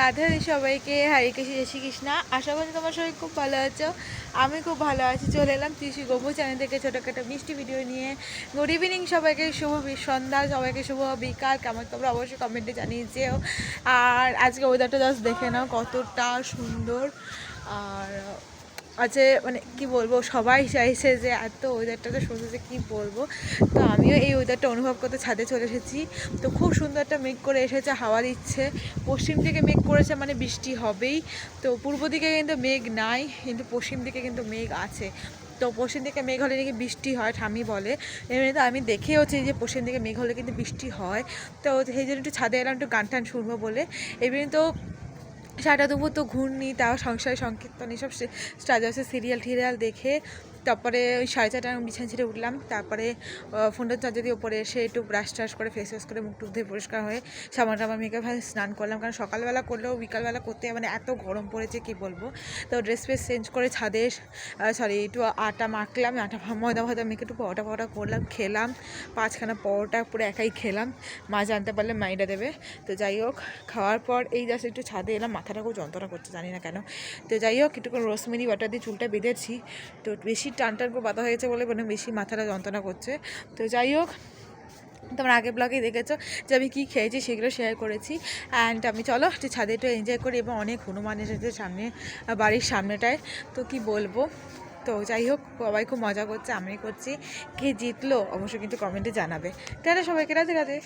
রাধে সবাইকে, হরে কৃষ্ণ, জয় শ্রীকৃষ্ণ। আশা করি তোমার সবাই খুব ভালো আছো। আমি খুব ভালো আছি। চলে এলাম তিসি গবু চ্যানেল থেকে ছোটোখাটো মিষ্টি ভিডিও নিয়ে। গুড ইভিনিং সবাইকে, শুভ সন্ধ্যা সবাইকে, শুভ বিকাল। কেমন তোমরা অবশ্যই কমেন্টে জানিয়ে যেও। আর আজকে ওয়েদারটা জাস্ট দেখে নাও কতটা সুন্দর। আর আছে মানে কি বলবো, সবাই চাইছে যে এত ওয়েদারটাতে সুন্দর যে কী বলবো। তো আমিও এই ওয়েদারটা অনুভব করতে ছাদে চলে এসেছি। তো খুব সুন্দর একটা মেঘ করে এসেছে, হাওয়া দিচ্ছে। পশ্চিম দিকে মেঘ করেছে মানে বৃষ্টি হবেই। তো পূর্ব দিকে কিন্তু মেঘ নাই, কিন্তু পশ্চিম দিকে কিন্তু মেঘ আছে। তো পশ্চিম দিকে মেঘ হলে নাকি বৃষ্টি হয়, ঠামি বলে। এমনি তো আমি দেখেওছি যে পশ্চিম দিকে মেঘ হলে কিন্তু বৃষ্টি হয়। তো সেই জন্য একটু ছাদে এলাম একটু গান টান শুনবো বলে। এমনি তো সারাটা দুপুর তো ঘুরনি, তাও সংসারে সংকীর্তন এসব স্টার জলসা সিরিয়াল টিরিয়াল দেখে তারপরে ওই 4:30 বিছানা ছেড়ে উঠলাম। তারপরে ফোনটা চার্জার দিয়ে ওপরে এসে একটু ব্রাশ ট্রাশ করে ফেস ওয়াশ করে মুখ টুক ধুয়ে পরিষ্কার হয়ে সাবান টাবান মেখে স্নান করলাম, কারণ সকালবেলা করলেও বিকালবেলা করতে মানে এত গরম পড়েছে কি বলবো। তো ড্রেস ফ্রেস চেঞ্জ করে ছাদে একটু আটা মাখলাম, আটা ময়দা ফয়দা মেখে একটু পরোটা ফরোটা করলাম, খেলাম 5খানা পরোটা পুরো একাই খেলাম। মা জানতে পারলে মাইটা দেবে। তো যাই হোক, খাওয়ার পর এই জাস্ট একটু ছাদে এলাম, মাথাটা খুব যন্ত্রণা করছে জানি না কেন। তো যাই হোক, একটু রোজমেরি বাটার দিয়ে চুলটা বেঁধেছি। তো বেশি টান টান করে বাঁধা হয়েছে বলে মানে বেশি মাথাটা যন্ত্রণা করছে। তো যাই হোক, তোমরা আগে ব্লগেই দেখেছো যে আমি কী খেয়েছি, সেগুলো শেয়ার করেছি। অ্যান্ড আমি চলো একটু ছাদে একটু এনজয় করি। এবং অনেক হনুমান এসেছে সামনে, বাড়ির সামনেটায়। তো কি বলবো, তো যাই হোক, সবাই খুব মজা করছে, আমি করছি। কে জিতলো অবশ্যই কিন্তু কমেন্টে জানাবে। তাহলে সবাইকে রাধে রাধে।